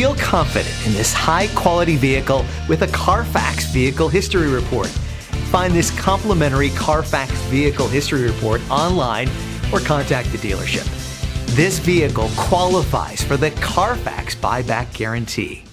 Feel confident in this high-quality vehicle with a Carfax Vehicle History Report. Find this complimentary Carfax Vehicle History Report online or contact the dealership. This vehicle qualifies for the Carfax Buyback Guarantee.